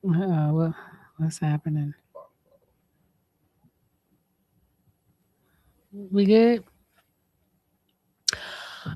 What's happening? We good?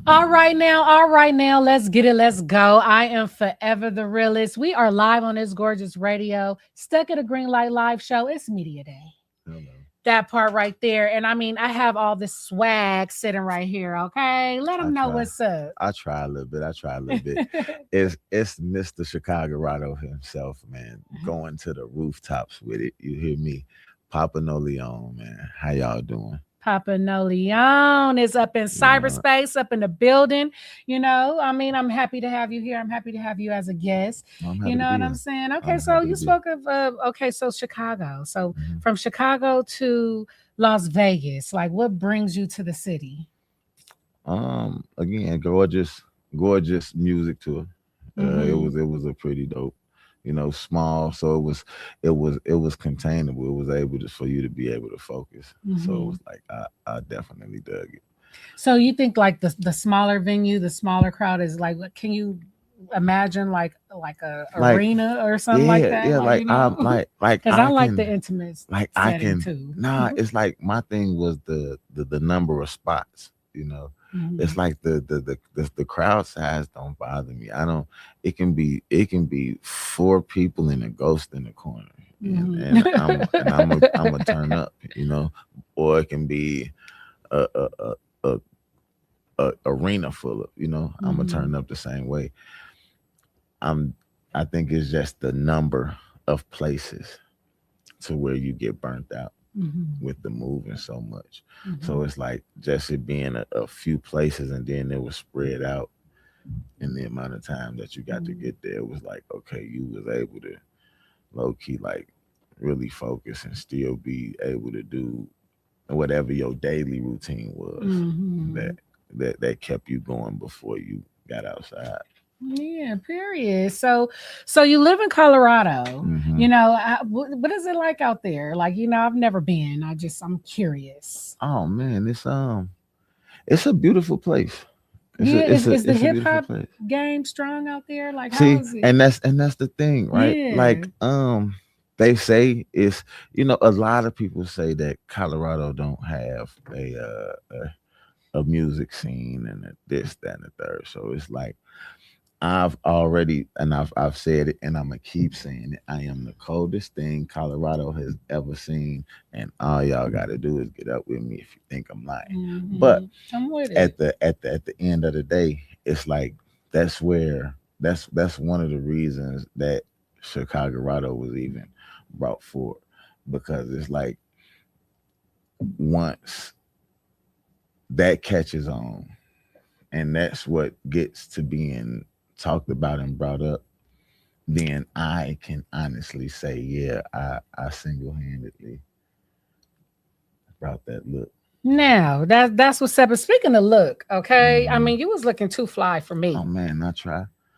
All right now, let's get it, let's go. I am forever the realist. We are live on this gorgeous radio, stuck at a green light live show. It's media day. Hello. That part right there. And I mean, I have all this swag sitting right here. Okay. Let them I know try. what's up. I try a little bit. I try a little bit. It's Mr. Chicago Rado himself, man, going to the rooftops with it. You hear me? Papa No Leon, man. How y'all doing? Papa No Leon is up in You know, cyberspace, up in the building. I mean, I'm happy to have you here. I'm happy to have you as a guest. I'm You happy to know what be I'm here. saying? Okay, I'm so happy you to be here. spoke of, okay, so Chicago. So Mhm. from Chicago to Las Vegas, like what brings you to the city? Again, gorgeous music tour. Mm-hmm. It was a pretty dope, small. So it was containable. It was able to for you to be able to focus. So it Mm-hmm. was like I definitely dug it. So you think like the smaller venue, the smaller crowd is like, can you imagine like a Like arena or something like yeah, that? yeah. Like Like I'm like because I I like the can intimate like I setting can too. nah. It's like my thing was the number of spots. It's Mhm. like the crowd size don't bother me. I don't. It can be four people and a ghost in the corner, and Mhm. and I'm a turn up. Or it can be a a a, a, a arena full of. I'm gonna Mhm. turn up the same way. I'm. I think it's just the number of places to where you get burnt out Mhm. with the moving so much. So Mhm. it's like just it being a few places and then it was spread out in the amount of time that you got to Mhm. get there. It was like, okay, you was able to low key like really focus and still be able to do whatever your daily routine was that Mhm. that kept you going before you got outside. Yeah, period. So you live in Colorado. Hmm. What is it like out there? Like, I've never been. I'm curious. Oh man, it's a beautiful place. It's Yeah, a it's a is the it's a hip beautiful hop place. game strong out there? Like, how See, is it? and that's the thing, right? Yeah. Like, they say it's a lot of people say that Colorado don't have a music scene and a this, that, and the third. So it's like I've already and I've said it and I'm gonna keep saying it. I am the coldest thing Colorado has ever seen, and all y'all gotta do is get up with me if you think I'm lying. But I'm with it. at the end of the day, it's like that's one of the reasons that Chicago was even brought forward, because it's like once that catches on and that's what gets to being talked about and brought up, then I can honestly say, yeah, I single handedly brought that look. Now that's what's up. But speaking of look, okay. I Hmm. mean, you was looking too fly for Oh me. man, I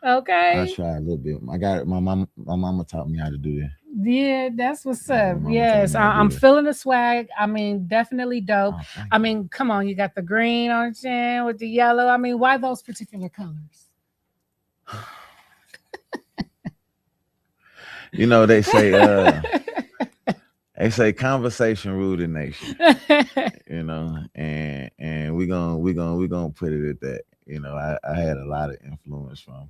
Okay. try a little bit. I got it. My mama taught me how to do that. Yeah, that's what's Yeah, up. my mama taught Yes, me how to I'm do that. feeling the swag. I mean, definitely dope. Oh, thank I you. mean, come on, you got the green on your chin with the yellow. I mean, why those particular colors? They say conversation rule the nation. And we gonna put it at that. I had a lot of influence from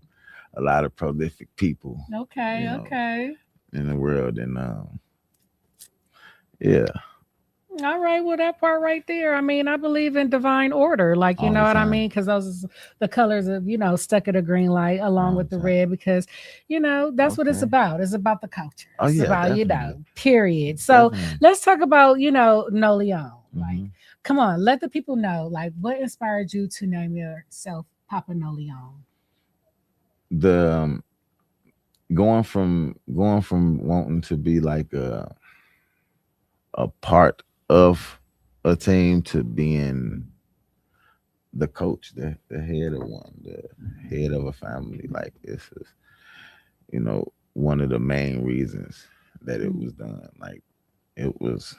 a lot of prolific people, you Okay, know, okay. in the world, and yeah, All right, well, that part right there. I mean, I believe in divine order, like you all know the what I time, mean, because those is the colors of stuck at a green light along all with the the time. red, because that's what it's Okay. about. It's about the culture. Oh It's yeah, about definitely, period. So definitely. let's talk about No Leon. Like, Hmm. come on, let the people know like what inspired you to name yourself Papa No Leon. The going from wanting to be like a part of a team to being the coach, the head of one, the head of a family. Like this is, one of the main reasons that it Mm, was done. Like it was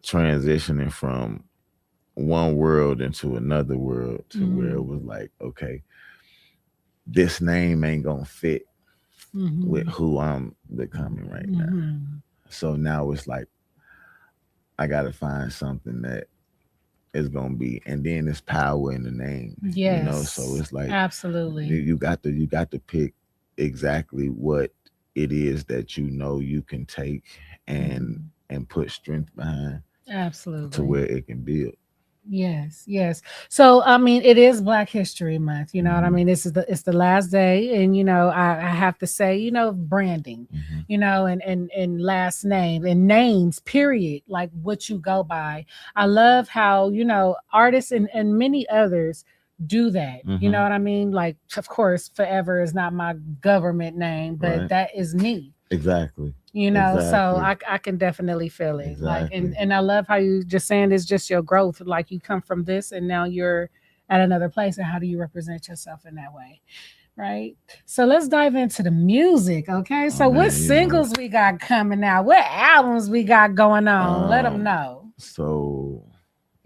transitioning from one world into another world to where it mm, was like, okay, this name ain't gonna fit with Mhm. who I'm becoming right now. Mhm. So now it's like I gotta find something that is gonna be, and then there's power in the name, So Yes, it's like absolutely. you got to pick exactly what it is that you can take and Mhm. put strength behind to Absolutely. where it can build. Yes, yes. So I mean, it is Black History Month. You know what I Hmm. mean? This is it's the last day, and I have to say, branding, Hmm. and last name and names, period, like what you go by. I love how artists and many others do that. You know Hmm. what I mean? Like, of course, Forever is not my government name, but Right. that is me. Exactly. So Exactly. I can definitely feel it, like, and Exactly. and I love how you just saying it's just your growth, like you come from this and now you're at another place, and how do you represent yourself in that way, right? So let's dive into the music. Okay, Oh so what man, singles we got coming out, what albums we got going on, let them um, know. so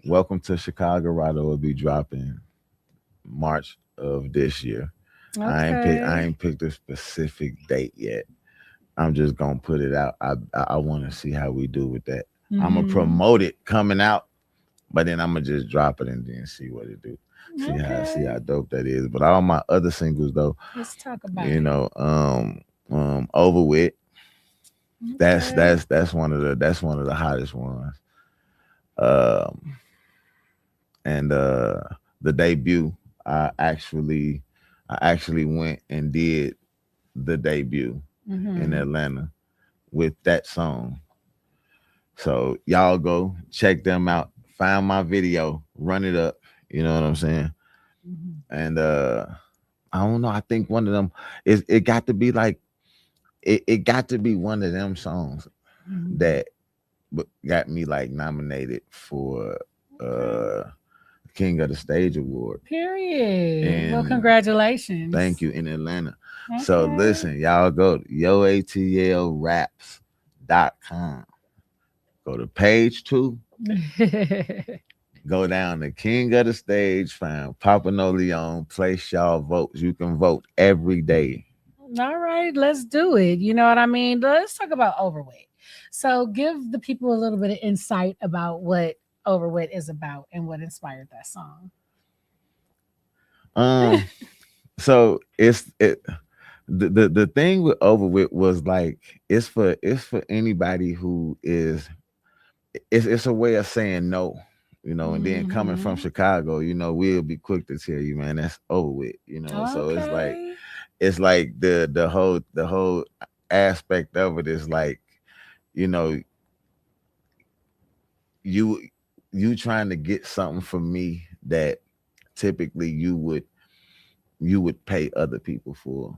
Welcome to Chicago Rado will be dropping March of this year. I Okay. ain't picked a specific date yet. I'm just gonna put it out. I want to see how we do with that. I'm gonna Mm-hmm. promote it coming out, but then I'm gonna just drop it and then see what it do. See Okay, how dope that is. But all my other singles though, let's talk about you it. know, Over With. Okay. That's one of the hottest ones. Um, and the debut, I actually I actually went and did the debut in Mm-hmm. Atlanta with that song. So y'all go check them out. Find my video, run it up. You know what I'm saying? Mm-hmm. And I don't know. I think one of them it got to be like it got to be one of them songs Mm-hmm. that got me like nominated for Okay. uh King of the Stage Award. Period. Well, And thank congratulations. you, in Atlanta. So Okay. listen, y'all go to yoatlraps.com. Go to page 2, go down to King of the Stage, find Papa No Leon, place y'all votes. You can vote every day. All right, let's do it. You know what I mean? Let's talk about Overweight. So, give the people a little bit of insight about what Overweight is about and what inspired that song. Um, so the thing with Over With was like it's for anybody who is it's a way of saying no, and then coming from Mm-hmm. Chicago, we'll be quick to tell you, man, that's over with, so Okay. it's like the whole aspect of it is like, you know, you you trying to get something from me that typically you would pay other people for,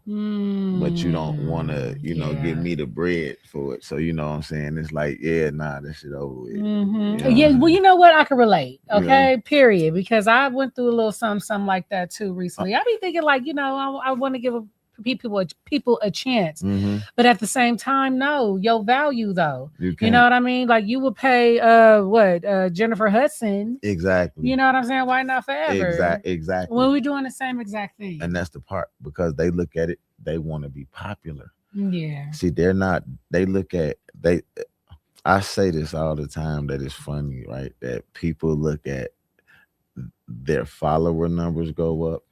but you don't want to, give Yeah. me the bread for it. So you know what I'm saying? It's like, yeah, nah, this shit over with. You know what Yeah, I'm well, saying? you know what? I can relate. You know? Okay, period. Because I went through a little something like that too Uh, recently. I be thinking like, I want to give people a chance, mm-hmm. but at the same time, no, your value though. You You know can't. what I mean? Like you would pay Jennifer Hudson. Exactly. You know what I'm saying? Why not Forever? Exactly. When we doing the same exact thing. And that's the part, because they look at it, they want to be popular. Yeah. See, they're not. They look at they. I say this all the time, that it's funny, right? That people look at their follower numbers go up,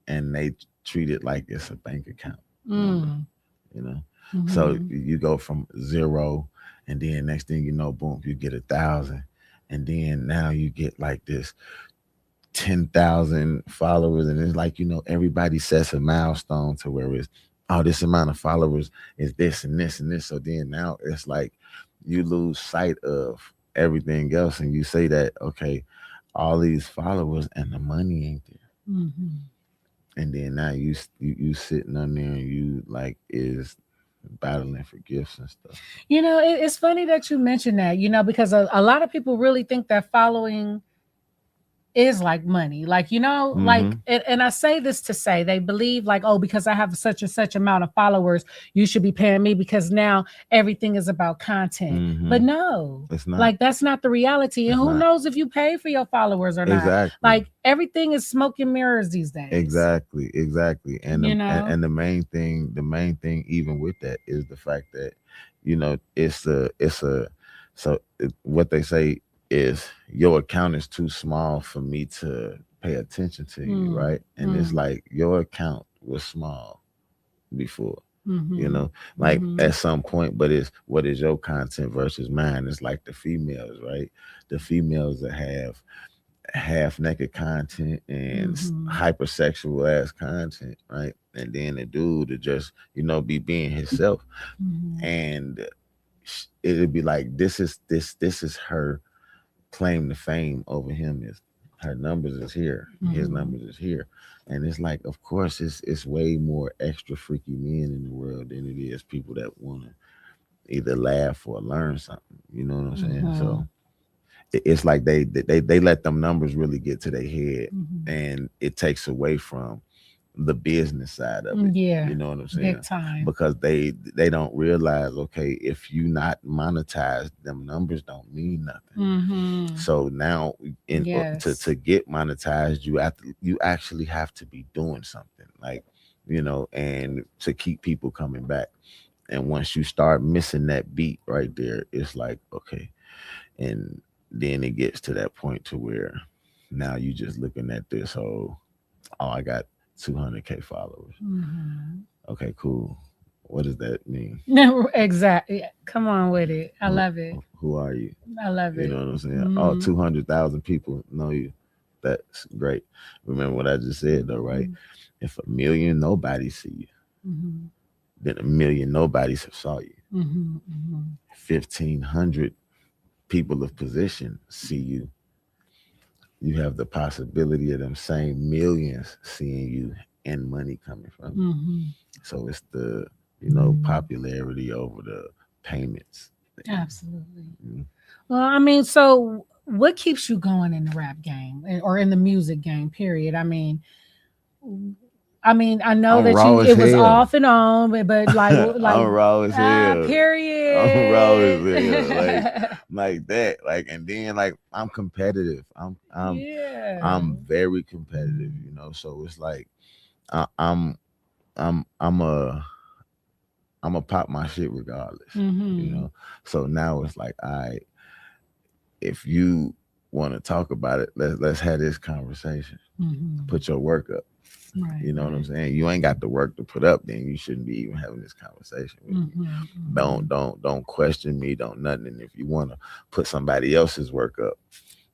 and they treat it like it's a bank account number. Mm. You know, so Hmm. you go from 0, and then next thing you know, boom, you get 1,000, and then now you get like this 10,000 followers, and it's like, everybody sets a milestone to where it's, oh, this amount of followers is this and this and this. So then now it's like you lose sight of everything else, and you say that, okay, all these followers and the money ain't there. Hmm. And then now you sitting on there, and you like is battling for gifts and stuff. It's funny that you mentioned that, because a lot of people really think that following is like money. Like, you know, like, Mm-hmm. and I say this to say they believe like, oh, because I have such and such amount of followers, you should be paying me because now everything is about content. Mm-hmm. But no, It's not. like that's not the reality. And It's who not. knows if you pay for your followers or not? Exactly. Like everything is smoke and mirrors these days. Exactly. And You the know? and the main thing even with that is the fact that, what they say is your account is too small for me to pay attention to you, Mm, right? And it's mm, like your account was small before, mhm, like mhm, at some point, but it's what is your content versus mine. It's like the females, right? The females that have half naked content and mhm, hypersexual ass content, right? And then the dude to just, be being himself. mhm, And it'd be like, this is her claim to fame over him, is her numbers is here, his mhm. numbers is here. And it's like, of course, it's way more extra freaky men in the world than it is people that want to either laugh or learn something. You know what I'm saying? So Mhm, it's like they let them numbers really get to their head, mhm. and it takes away from the business side of it. Yeah, You know what I'm big saying? time. Because they don't realize, okay, if you not monetized, them numbers don't mean nothing. Mhm. So now, Yes. to get monetized, you actually have to be doing something, like, and to keep people coming back. And once you start missing that beat right there, it's like, okay. And then it gets to that point to where now you just looking at this whole, oh, I got 200K followers. Mhm. Okay, cool. What does that mean? No, exactly. Come on with it. I Who, love it. who are you? I love You know it. what I'm saying? Oh, Mhm. 200,000 people know you. That's great. Remember what I just said, though, right? Mhm. If a million nobodies see you, Mhm. then a million nobodies have saw you. Mhm. Mhm. 1,500 people of position see you. You have the possibility of them same millions seeing you and money coming from you. Mhm. So it's the, popularity over the payments thing. Absolutely. Mhm. Well, I mean, so what keeps you going in the rap game or in the music game, period? I mean, I know I'm that raw you as it was hell. off and on, but like I'm raw as hell. I'm raw as period. hell. Like that. Like, and then like I'm competitive. Yeah. I'm very competitive, So it's like I, I'm I'm a pop my shit regardless, you Mhm. know. So now it's like, if you want to talk about it, let's have this conversation. Mhm. Put your work up. Right, You know what I'm right. saying? You ain't got the work to put up, then you shouldn't be even having this conversation with me. Mhm. Don't Mhm. don't don't question me, don't nothing. And if you wanna put somebody else's work up,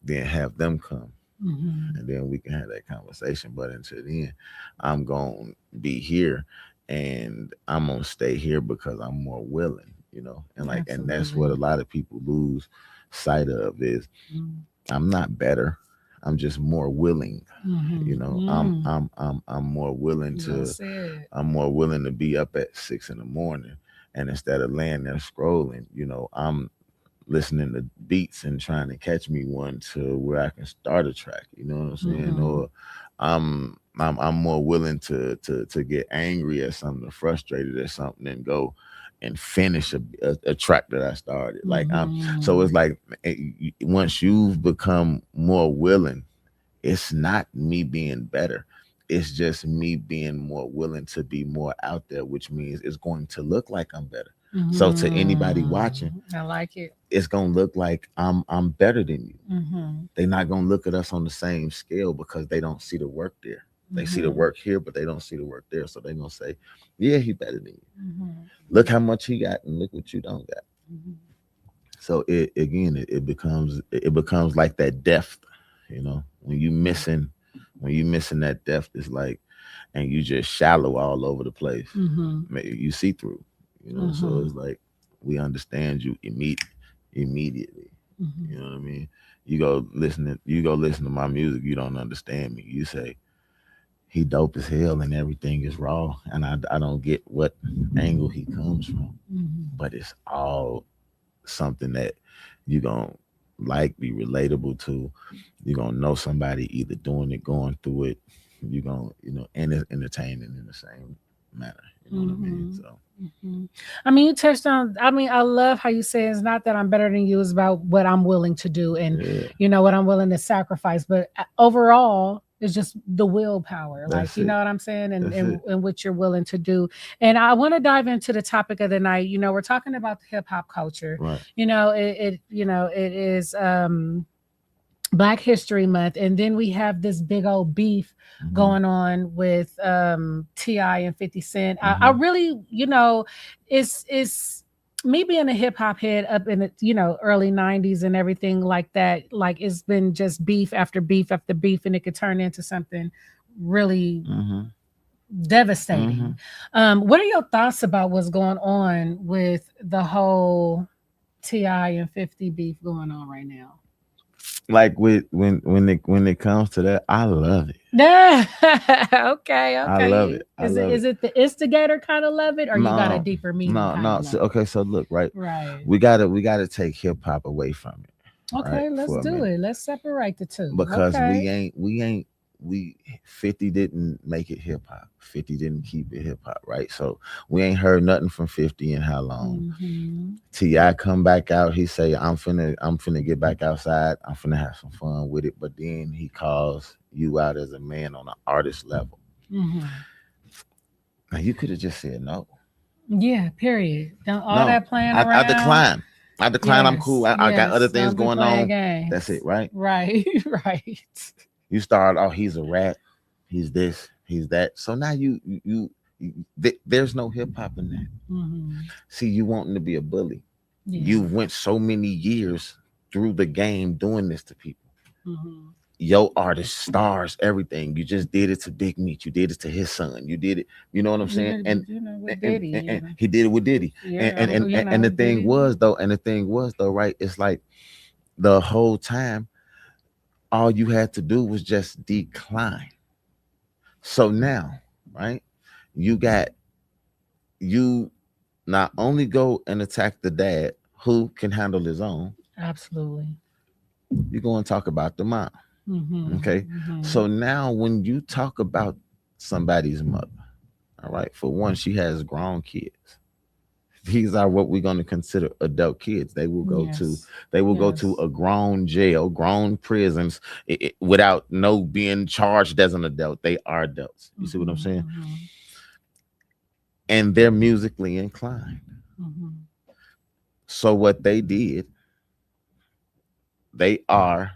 then have them come, Mhm. and then we can have that conversation. But until then, I'm gonna be here, and I'm gonna stay here because I'm more willing, and that's what a Absolutely. lot of people lose sight of is Mhm. I'm not better. I'm just more willing. Mhm. I'm more willing Well to said. be up at 6 in the morning, and instead of laying there scrolling, I'm listening to beats and trying to catch me one to where I can start a track. You know what I'm saying? Mhm. Or I'm more willing to get angry at something, or frustrated at something, and go and finish a track that I started. So it's Mhm. like, once you've become more willing, it's not me being better. It's just me being more willing to be more out there, which means it's going to look like I'm better. So to anybody watching, I like it. it's gonna look like I'm better than you. Mhm. They're not gonna look at us on the same scale because they don't see the work there. They see the Mhm. work here, but they don't see the work there. So they're gonna say, yeah, he better than you. Mhm. Look how much he got and look what you don't got. Mhm. So it becomes like that depth, when you missing that depth, it's like, and you just shallow all over the place. Mhm. You see through, so Mhm. it's like, we understand you immediately. You Mhm. know what I mean? You go listen to my music, you don't understand me. You say he dope as hell and everything is raw, and I don't get what angle he comes from, Mhm. but it's all something that you gon' like, be relatable to. You're gonna know somebody either doing it, going through it. You're gonna, and it's entertaining in the same manner. You know what I mean? Mhm. So Mhm. I mean, you touched on. I mean, I love how you say it's not that I'm better than you. It's about what I'm willing to do and yeah, what I'm willing to sacrifice. But overall, it's just the willpower. Like, that's you it. know what I'm saying, and That's it. what you're willing to do. And I want to dive into the topic of the night. We're talking about the hip hop culture. Right. It is Black History Month, and then we have this big old beef Hmm. going on with Ti and 50 Cent. I Hmm. really, it's me being a hip hop head up in the early '90s and everything like that. Like, it's been just beef after beef after beef, and it could turn into something really Hmm. Hmm. devastating. What are your thoughts about what's going on with the whole Ti and 50 beef going on right now? Like, with when it comes to that, I love it. Yeah. Okay. I love Okay. it. I Is it love is it. it the instigator kind of love it, or you got a No, deeper meaning no, kind no. of So love it? okay, so look, right. Right. We gotta take hip hop away from it, right, Okay. Let's for a do minute, it. Let's separate the two. because Okay. we 50 didn't make it hip hop. 50 didn't keep it hip hop, right? So we ain't heard nothing from 50 in how long. Mm-hmm. Ti come back out. He say, I'm finna get back outside. I'm finna have some fun with it. But then he calls you out as a man on an artist level. Mm-hmm. Now you could have just said no. Yeah. Period. Don't all No, that playing I around. decline. I decline. I'm cool. Yes. I got other Yes. things Don't be going playing on. That's it, games. right? Right. Right. You start, oh, he's a rat. He's this. He's that. So now there's no hip hop in that. Mm-hmm. See, you wanting to be a bully. You Yeah. went so many years through the game doing this to people. Mm-hmm. Yo, artist, stars, everything. You just did it to Big Meat. You did it to his son. You did it. You know what I'm You saying? know, And with and, Diddy. and, and he did it with Diddy. And Yeah. and and, and the thing Diddy. was though, right? It's like the whole time, all you had to do was just decline. So now, right? You got you not only go and attack the dad who can handle his own, Absolutely. you go and talk about the mom. Mm-hmm. Okay. Mm-hmm. So now when you talk about somebody's mother, all right, for one, she has grown kids. These are what we're going to consider adult kids. Yes. They will go to Yes. a grown jail, grown prisons, without no being charged as an adult. They are adults. You see what I'm Mm-hmm. saying? Mm-hmm. And they're musically inclined. Mm-hmm. So what they did, they are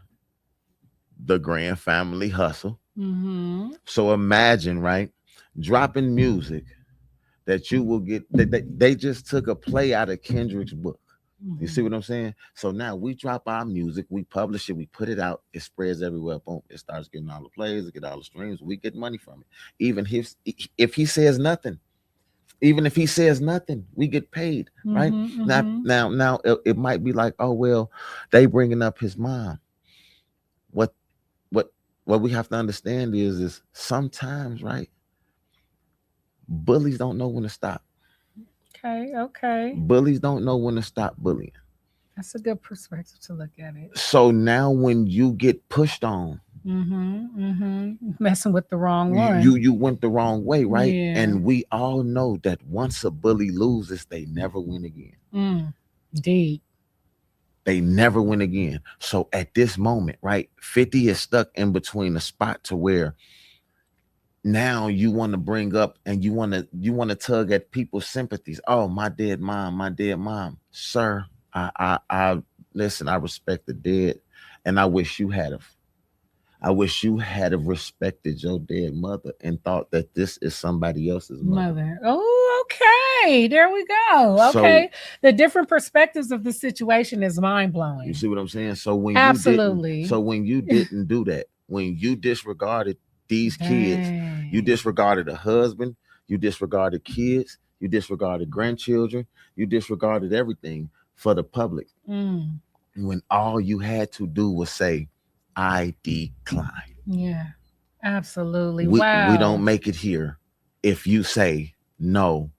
the grand family hustle. Mm-hmm. So imagine, right, dropping music that you will get. They just took a play out of Kendrick's book. You see Mm-hmm. what I'm saying? So now we drop our music, we publish it, we put it out, it spreads everywhere. Boom! It starts getting all the plays, it get all the streams. We get money from it. Even if he says nothing, even if he says nothing, we get paid, right? Mm-hmm. Now, Mm-hmm. now, now, it might be like, oh well, they bringing up his mom. What, what, what we have to understand is sometimes, right? Bullies don't know when to stop. Okay. Okay. Bullies don't know when to stop bullying. That's a good perspective to look at it. So now when you get pushed on, Mm-hmm. Mm-hmm. Messing with the wrong you one. you went the wrong way, right? Yeah. And we all know that once a bully loses, they never win again. Mm. Deep. They never win again. So at this moment, right, 50 is stuck in between a spot to where now you want to bring up and you want to tug at people's sympathies. Oh, my dead mom, my dead mom. Sir, I listen, I respect the dead, and I wish you had have respected your dead mother and thought that this is somebody else's mother. Mother. Oh, okay. There we go. So Okay. The different perspectives of the situation is mind you blowing. see what I'm saying? So Absolutely. when you didn't do that, when you disregarded these kids, you Dang. disregarded a husband, you disregarded kids, you disregarded grandchildren, you disregarded everything for the public. Mm. When all you had to do was say, I decline. Yeah. Absolutely. We don't Wow. make it here if you say no,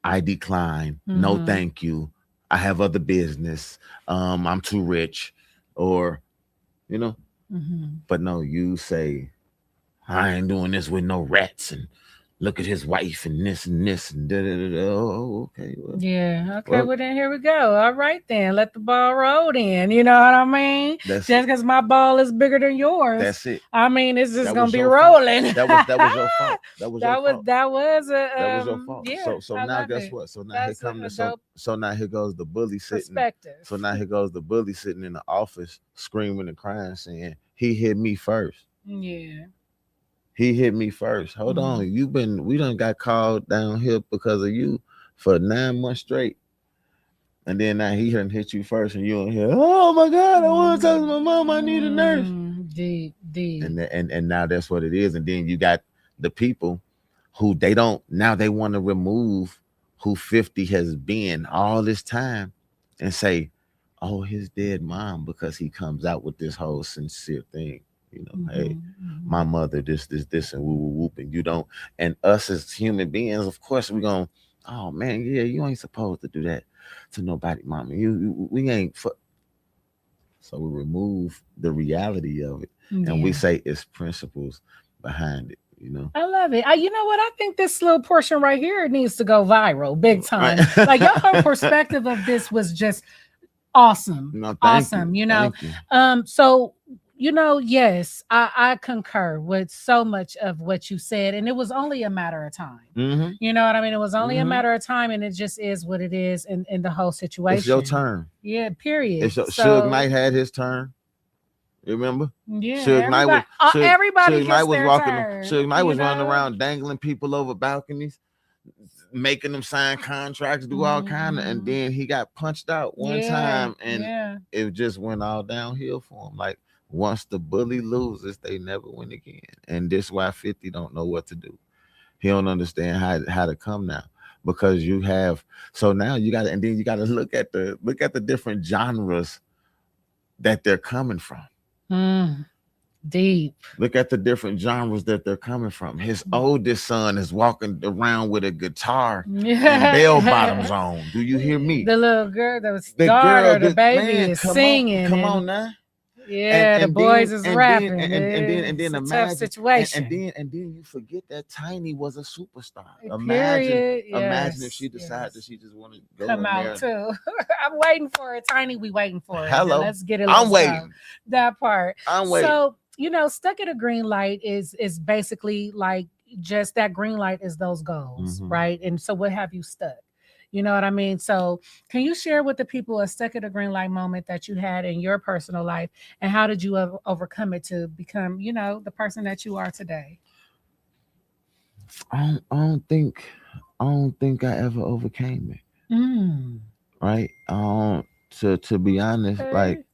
I decline, no Mm-hmm. thank you, I have other business. I'm too rich, or you know. Mhm. But no, you say I ain't doing this with no rats, and look at his wife and this and da da da. Da. Oh, okay. Yeah. Okay. Well, Well, then here we go. All right, then let the ball roll. Then you know what I mean. that's Just because my ball is bigger than yours, that's it. I mean it's just That gonna was be your fault. rolling. That was your fault. That was your fault. that was That a was your fault. yeah. So I now love guess it. what? So now here That's come a the dope so now here goes the bully sitting. perspective. So now here goes the bully sitting in the office screaming and crying, saying he hit me first. Yeah. He hit me first. Hold Mhm. on, we done got called down here because of you for 9 months straight. And then now he done hit you first, and you don't hear, oh my God, I want to talk to my mom. I need a nurse. Deep, deep. And now that's what it is. And then you got the people who they don't now they want to remove who 50 has been all this time and say, oh, his dead mom, because he comes out with this whole sincere thing. Hey, my Mhm. mother, this, and whoop, whoop, whoop, and you don't. And us as human beings, of course, we going, oh man, yeah, you ain't supposed to do that to nobody, mama. We ain't. So we remove the reality of it, and we Yeah. say it's principles behind it. You know, I love it. You know what? I think this little portion right here needs to go viral big right? time. Like your whole perspective of this was just awesome. No, thank you, Awesome. thank you. So yes, I concur with so much of what you said, and it was only a matter of time. Mm-hmm. You know what I mean? It was only a Mm-hmm. matter of time, and it just is what it is in the whole It's your situation. turn. Yeah, period. It's your, Suge So Knight had his turn. Remember? yeah, everybody Suge, everybody Suge Knight gets was their walking. turn, Suge Knight you was running know. around dangling people over balconies, making them sign contracts, do all kind of, and Mhm. then he got punched out one Yeah, time, and yeah. it just went all downhill for him. Like once the bully loses, they never win again, and this why 50 don't know what to do. He don't understand how to come now, because you have, so now you got to, and then you got to look at the different genres that they're coming from. Mm, deep. Look at the different genres that they're coming from. His oldest son is walking around with a guitar and bell bottoms Yeah. on. Do you hear me? The little girl, the The girl, daughter, the the baby man, is come singing, on and now. and yeah, the and boys then is and then rapping. and It's then a tough imagine, situation. and then you forget that Tiny was a superstar. Imagine, Period. imagine if Yes. she decided that Yes. she just want to go Come in out there. too. I'm waiting for it. Tiny, we waiting for it. Now Hello, let's get it. I'm Let's go. waiting. That part. I'm waiting. So, stuck at a green light is basically like just that green light is those goals, Hmm. right? And so what have you stuck? You know what I mean? So can you share with the people a stuck at a green light moment that you had in your personal life, and how did you overcome it to become, the person that you are today? I don't think I ever overcame it. Mm. Right. To be honest, like Okay.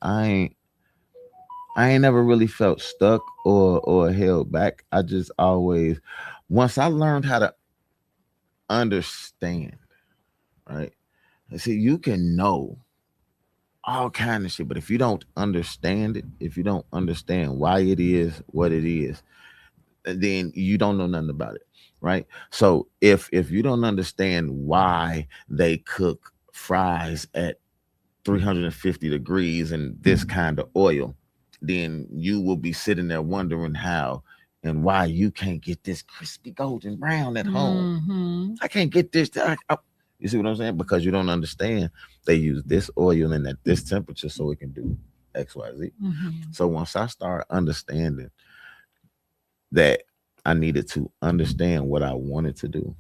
I ain't never really felt stuck or held back. I just always, once I learned how to understand, right? See, you can know all kind of shit, but if you don't understand it, if you don't understand why it is what it is, then you don't know nothing about it, right? So if you don't understand why they cook fries at 350 degrees and this kind of oil, then you will be sitting there wondering how and why you can't get this crispy golden brown at home. Mm-hmm. I can't get this. You see what I'm saying? Because you don't understand. They use this oil and at this temperature so it can do X, Y, Z. Mm-hmm. So once I start understanding that, I needed to understand what I wanted to do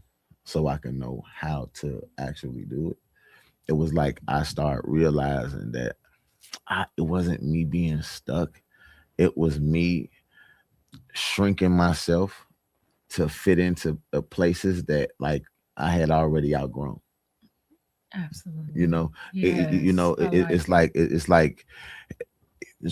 so I can know how to actually do it. It was like I started realizing that it wasn't me being stuck. It was me shrinking myself to fit into places that like I had already outgrown. You Absolutely. know, Yes. I like it. it's like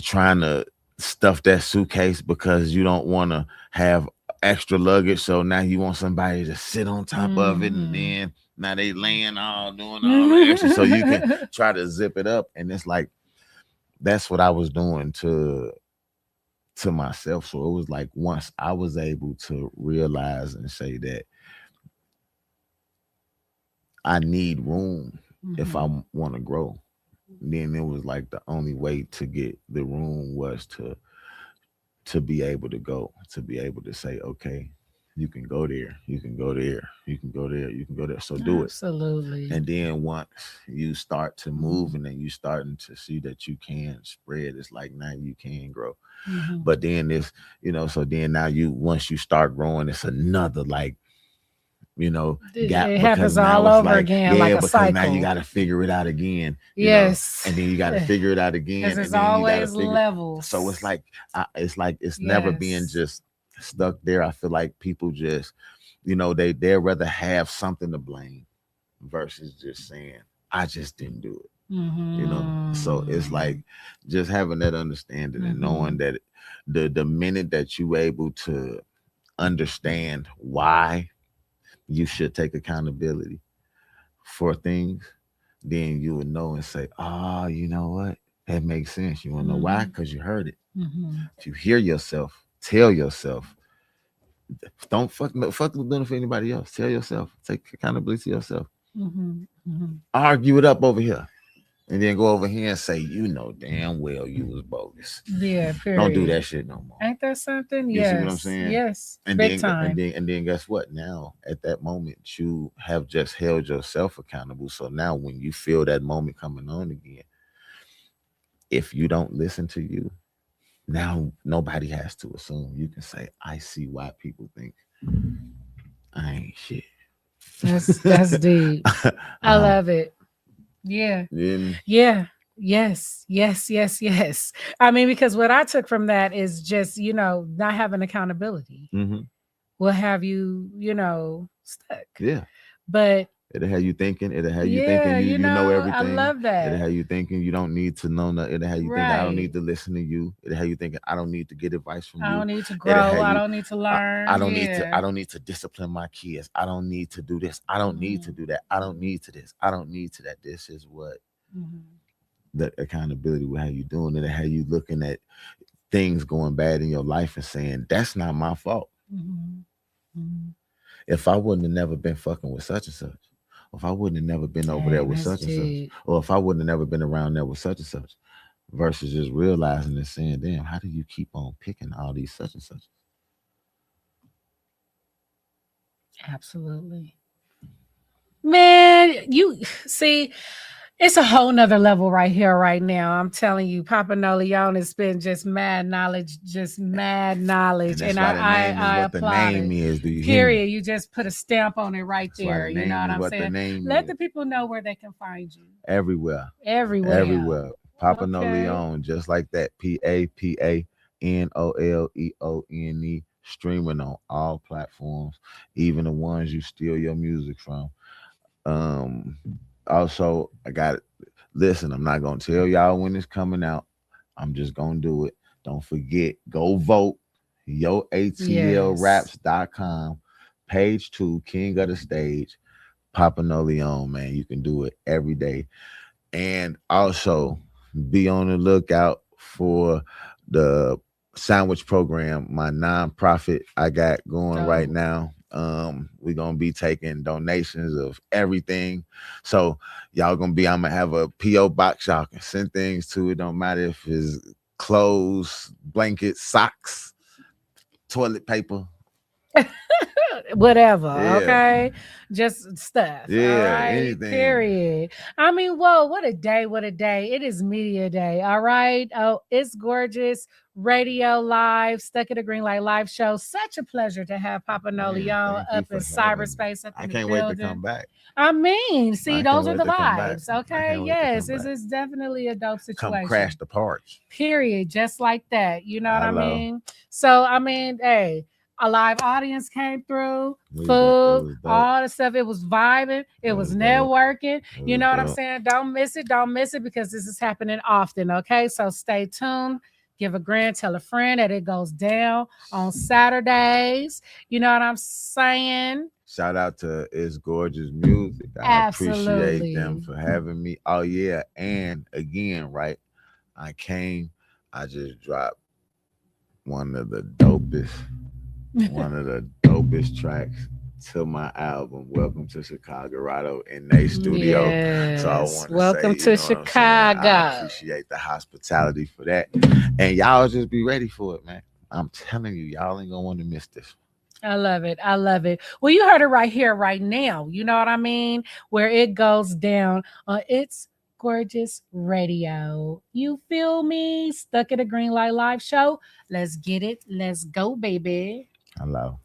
trying to stuff that suitcase because you don't want to have extra luggage. So now you want somebody to sit on top of it, and Mm-hmm. then now they laying all doing all the extra, so you can try to zip it up. And it's like that's what I was doing to myself. So it was like once I was able to realize and say that I need room if I Mhm. want to grow. Then it was like the only way to get the room was to be able to go, to be able to say, okay, you can go there, you can go there, you can go there, you can go there. So do it. Absolutely. And then once you start to move Mhm. and then you starting to see that you can spread, it's like now you can grow. Mhm. But then this, so then now you once you start growing, it's another like gap It because happens now all it's over like, again, like yeah, a because now you cycle. got to figure it out again, Yes. and then you got to figure it out Because again, it's and then you got to always figure. So levels. it's like it's never being Yes. just stuck there. I feel like people just, they'd rather have something to blame versus just saying, I just didn't do it. So it's like Mhm. just having that understanding and knowing Mhm. that the minute that you able to understand why you should take accountability for things, then you would know and say, "Ah, you know what? That makes sense." You want to know why? Mhm. Because you heard it. Mhm. If you hear yourself, tell yourself. Don't fuck doing it for anybody else. Tell yourself. Take accountability to yourself. Mhm. Mhm. Argue it up over here, and then go over here and say, "You know damn well you was bogus. Yeah, Don't do period. that shit no more." Ain't that something? You see what I'm Yes. saying? Yes. And Big then and time. then and then guess what? Now at that moment you have just held yourself accountable. So now when you feel that moment coming on again, if you don't listen to you, now nobody has to assume. You can say, I see why people think I ain't shit. That's deep. I um, love it. Yeah. then Yeah. Yes. Yes. Yes. Yes. I mean, because what I took from that is just, not having accountability mhm, will have you, stuck. yeah, But it'll have you thinking. It'll have you thinking yeah, you know I everything. love It'll that. have you thinking you don't need to know nothing. It'll have you thinking I don't need Right. to listen to you. It'll have you thinking I don't need to get advice from I you. don't need to It'll grow. have I you don't need to I, I learn. don't need to I Yeah. don't need to discipline my kids. I don't need to do this. I don't need to Mhm. do that. I don't need to this. I don't need to that. This is what Mhm. the accountability will have you doing. It'll have you looking at things going bad in your life and saying, that's not my fault. Mhm. Mhm. If I wouldn't have never been fucking with such and such, or if I wouldn't have never been over there Dang, with that's such and such, deep. or if I wouldn't have never been around there with such and such, versus just realizing and saying, damn, how do you keep on picking all these such and such? Absolutely. Man, you see, it's a whole nother level right here, right now. I'm telling you, Papa Noleon has been just mad knowledge, just mad And knowledge. that's And why the name is I what the applaud name it. is. Do you hear me? Period. You just put a stamp on it right That's why there. the You know name what is I'm what the saying? name Let the is. people know where they can find you. Everywhere. Everywhere. Everywhere. Papa No Okay. Leon, just like that. PAPANOLEONE, streaming on all platforms, even the ones you steal your music from. Um, Also, I got it. Listen, I'm not gonna tell y'all when it's coming out. I'm just gonna do it. Don't forget, go vote. Yes. YoATLRaps.com, page 2, King of the Stage, Papa No Leon, man. You can do it every day. And also be on the lookout for the sandwich program, my nonprofit I got going right Dope. now. We're gonna be taking donations of everything. So I'm gonna have a PO box y'all can send things to. It don't matter if it's clothes, blankets, socks, toilet paper. Whatever, Yeah, okay? Just stuff, all yeah, right? anything. Period. I mean, whoa, what a day, what a day. It is media day, all right? Oh, it's gorgeous. Radio live, Stuck at a Green Light live show. Such a pleasure to have Papa Man, Nolion thank you up in for having me. cyberspace, up I in the can't wait to come building. back. I mean, see, I can't those are wait the to come back. vibes, I okay? can't wait to Yes, come this back. is definitely a dope Come crash situation. the parts. Period. Just like that. You know what I Hello. mean? So, I mean, hey, a live audience came through, It food, was dope. all the stuff. It was vibing, it It was was dope. networking. It You was know what I'm dope. saying? Don't miss it. Don't miss it because this is happening often. Okay. So stay tuned. Give a grand, tell a friend that it goes down on Saturdays. You know what I'm saying? Shout out to It's Gorgeous Music. I appreciate them Absolutely. for having me. Oh yeah, and again, right? I came. I just dropped one of the dopest, one of the dopest tracks to my album, Welcome to Chicago in their studio. So I Yes. want to Welcome say, you to know what I'm saying? I Chicago. appreciate the hospitality for that. And y'all just be ready for it, man. I'm telling you, y'all ain't gonna want to miss this. I love it. I love it. Well, you heard it right here, right now. You know what I mean? Where it goes down on It's Gorgeous Radio. You feel me? Stuck at a Green Light Live show. Let's get it. Let's go, baby. Hello.